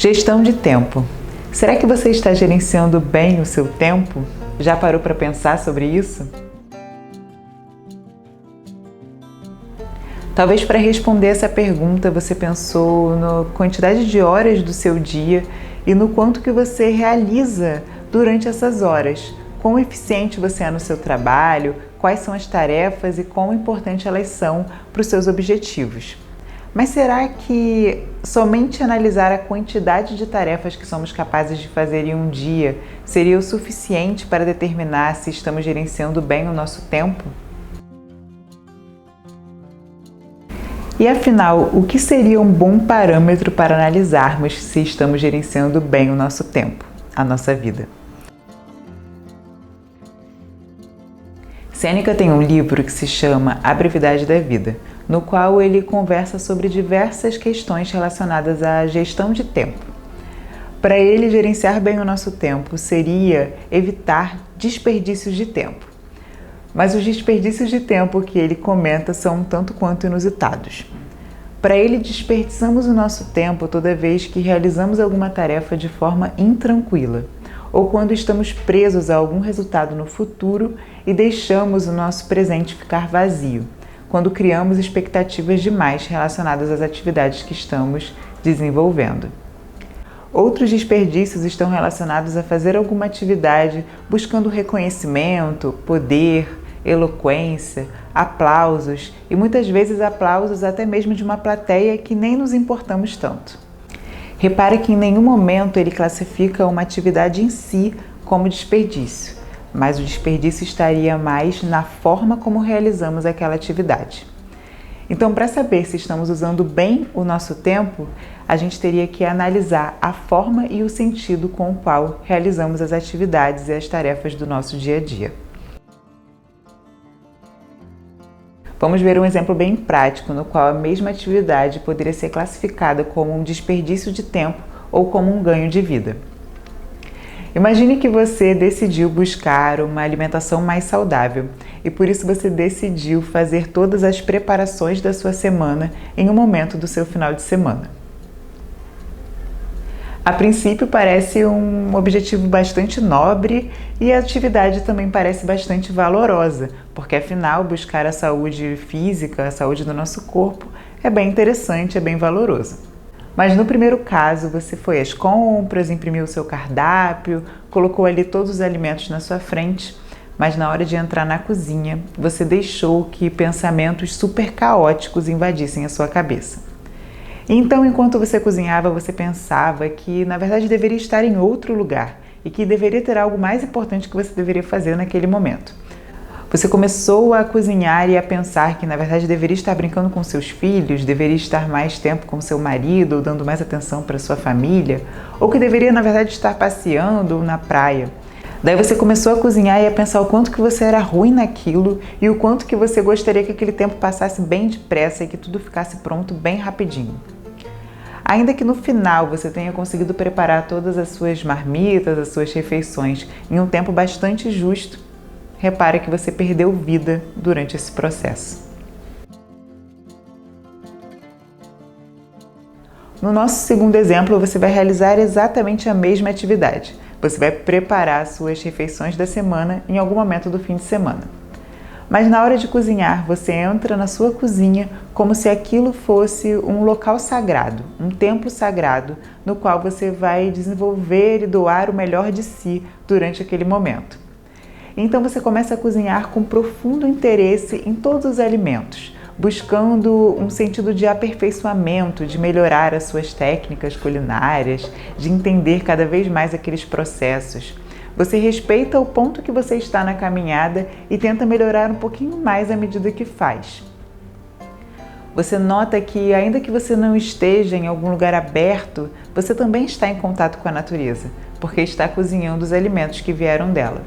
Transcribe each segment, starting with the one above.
Gestão de tempo. Será que você está gerenciando bem o seu tempo? Já parou para pensar sobre isso? Talvez para responder essa pergunta você pensou na quantidade de horas do seu dia e no quanto que você realiza durante essas horas. Quão eficiente você é no seu trabalho, quais são as tarefas e quão importante elas são para os seus objetivos. Mas será que somente analisar a quantidade de tarefas que somos capazes de fazer em um dia seria o suficiente para determinar se estamos gerenciando bem o nosso tempo? E afinal, o que seria um bom parâmetro para analisarmos se estamos gerenciando bem o nosso tempo, a nossa vida? Sêneca tem um livro que se chama A Brevidade da Vida, no qual ele conversa sobre diversas questões relacionadas à gestão de tempo. Para ele, gerenciar bem o nosso tempo seria evitar desperdícios de tempo. Mas os desperdícios de tempo que ele comenta são um tanto quanto inusitados. Para ele, desperdiçamos o nosso tempo toda vez que realizamos alguma tarefa de forma intranquila, ou quando estamos presos a algum resultado no futuro e deixamos o nosso presente ficar vazio, quando criamos expectativas demais relacionadas às atividades que estamos desenvolvendo. Outros desperdícios estão relacionados a fazer alguma atividade buscando reconhecimento, poder, eloquência, aplausos e muitas vezes aplausos até mesmo de uma plateia que nem nos importamos tanto. Repare que em nenhum momento ele classifica uma atividade em si como desperdício, mas o desperdício estaria mais na forma como realizamos aquela atividade. Então, para saber se estamos usando bem o nosso tempo, a gente teria que analisar a forma e o sentido com o qual realizamos as atividades e as tarefas do nosso dia a dia. Vamos ver um exemplo bem prático no qual a mesma atividade poderia ser classificada como um desperdício de tempo ou como um ganho de vida. Imagine que você decidiu buscar uma alimentação mais saudável e por isso você decidiu fazer todas as preparações da sua semana em um momento do seu final de semana. A princípio parece um objetivo bastante nobre e a atividade também parece bastante valorosa, porque afinal buscar a saúde física, a saúde do nosso corpo é bem interessante, é bem valoroso. Mas no primeiro caso você foi às compras, imprimiu o seu cardápio, colocou ali todos os alimentos na sua frente, mas na hora de entrar na cozinha você deixou que pensamentos super caóticos invadissem a sua cabeça. Então, enquanto você cozinhava, você pensava que, na verdade, deveria estar em outro lugar e que deveria ter algo mais importante que você deveria fazer naquele momento. Você começou a cozinhar e a pensar que, na verdade, deveria estar brincando com seus filhos, deveria estar mais tempo com seu marido ou dando mais atenção para sua família, ou que deveria, na verdade, estar passeando ou na praia. Daí você começou a cozinhar e a pensar o quanto que você era ruim naquilo e o quanto que você gostaria que aquele tempo passasse bem depressa e que tudo ficasse pronto bem rapidinho. Ainda que no final você tenha conseguido preparar todas as suas marmitas, as suas refeições em um tempo bastante justo, repare que você perdeu vida durante esse processo. No nosso segundo exemplo, você vai realizar exatamente a mesma atividade. Você vai preparar as suas refeições da semana em algum momento do fim de semana. Mas na hora de cozinhar, você entra na sua cozinha como se aquilo fosse um local sagrado, um templo sagrado, no qual você vai desenvolver e doar o melhor de si durante aquele momento. Então você começa a cozinhar com profundo interesse em todos os alimentos, buscando um sentido de aperfeiçoamento, de melhorar as suas técnicas culinárias, de entender cada vez mais aqueles processos. Você respeita o ponto que você está na caminhada e tenta melhorar um pouquinho mais à medida que faz. Você nota que, ainda que você não esteja em algum lugar aberto, você também está em contato com a natureza, porque está cozinhando os alimentos que vieram dela.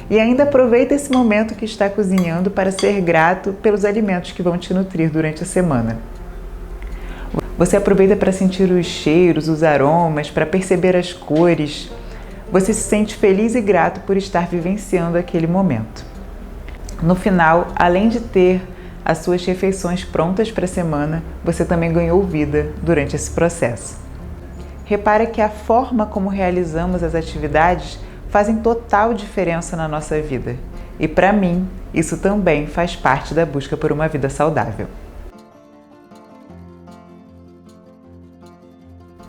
E ainda aproveita esse momento que está cozinhando para ser grato pelos alimentos que vão te nutrir durante a semana. Você aproveita para sentir os cheiros, os aromas, para perceber as cores. Você se sente feliz e grato por estar vivenciando aquele momento. No final, além de ter as suas refeições prontas para a semana, você também ganhou vida durante esse processo. repara que a forma como realizamos as atividades fazem total diferença na nossa vida. E para mim, isso também faz parte da busca por uma vida saudável.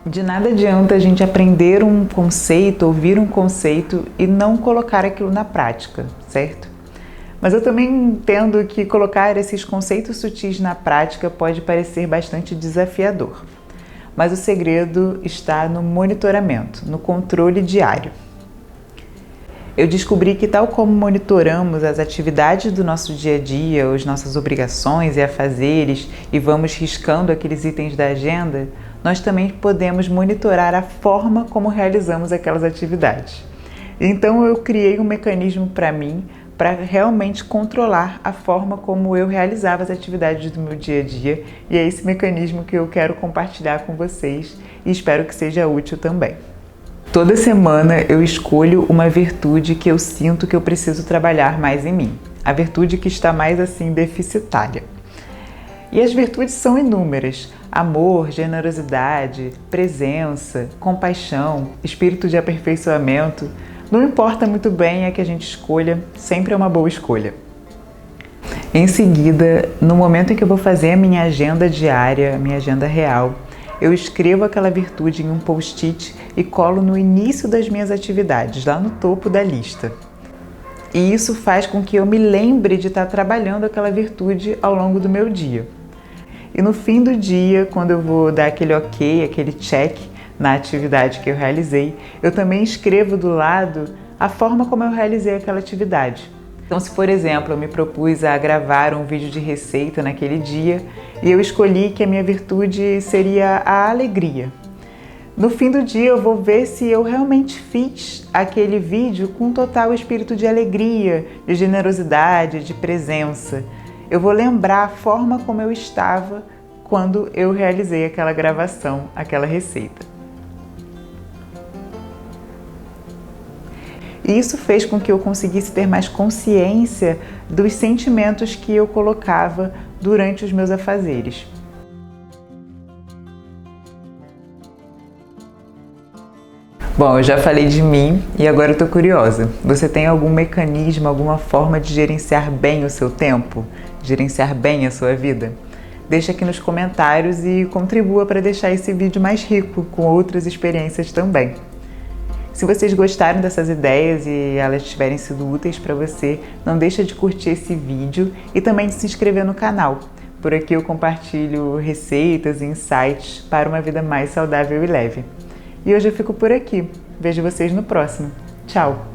De nada adianta a gente aprender um conceito, ouvir um conceito e não colocar aquilo na prática, certo? Mas eu também entendo que colocar esses conceitos sutis na prática pode parecer bastante desafiador. Mas o segredo está no monitoramento, no controle diário. Eu descobri que, tal como monitoramos as atividades do nosso dia a dia, as nossas obrigações e afazeres, e vamos riscando aqueles itens da agenda, nós também podemos monitorar a forma como realizamos aquelas atividades. Então eu criei um mecanismo para mim, para realmente controlar a forma como eu realizava as atividades do meu dia a dia, e é esse mecanismo que eu quero compartilhar com vocês e espero que seja útil também. Toda semana eu escolho uma virtude que eu sinto que eu preciso trabalhar mais em mim, a virtude que está mais assim deficitária. E as virtudes são inúmeras: amor, generosidade, presença, compaixão, espírito de aperfeiçoamento. Não importa muito bem a que a gente escolha, sempre é uma boa escolha. Em seguida, no momento em que eu vou fazer a minha agenda diária, a minha agenda real, eu escrevo aquela virtude em um post-it e colo no início das minhas atividades, lá no topo da lista. E isso faz com que eu me lembre de estar trabalhando aquela virtude ao longo do meu dia. E no fim do dia, quando eu vou dar aquele ok, aquele check na atividade que eu realizei, eu também escrevo do lado a forma como eu realizei aquela atividade. Então, se por exemplo eu me propus a gravar um vídeo de receita naquele dia e eu escolhi que a minha virtude seria a alegria, no fim do dia eu vou ver se eu realmente fiz aquele vídeo com total espírito de alegria, de generosidade, de presença. Eu vou lembrar a forma como eu estava quando eu realizei aquela gravação, aquela receita. E isso fez com que eu conseguisse ter mais consciência dos sentimentos que eu colocava durante os meus afazeres. Bom, eu já falei de mim e agora eu tô curiosa. Você tem algum mecanismo, alguma forma de gerenciar bem o seu tempo? Gerenciar bem a sua vida? Deixa aqui nos comentários e contribua para deixar esse vídeo mais rico, com outras experiências também. Se vocês gostaram dessas ideias e elas tiverem sido úteis para você, não deixa de curtir esse vídeo e também de se inscrever no canal. Por aqui eu compartilho receitas e insights para uma vida mais saudável e leve. E hoje eu fico por aqui. Vejo vocês no próximo. Tchau!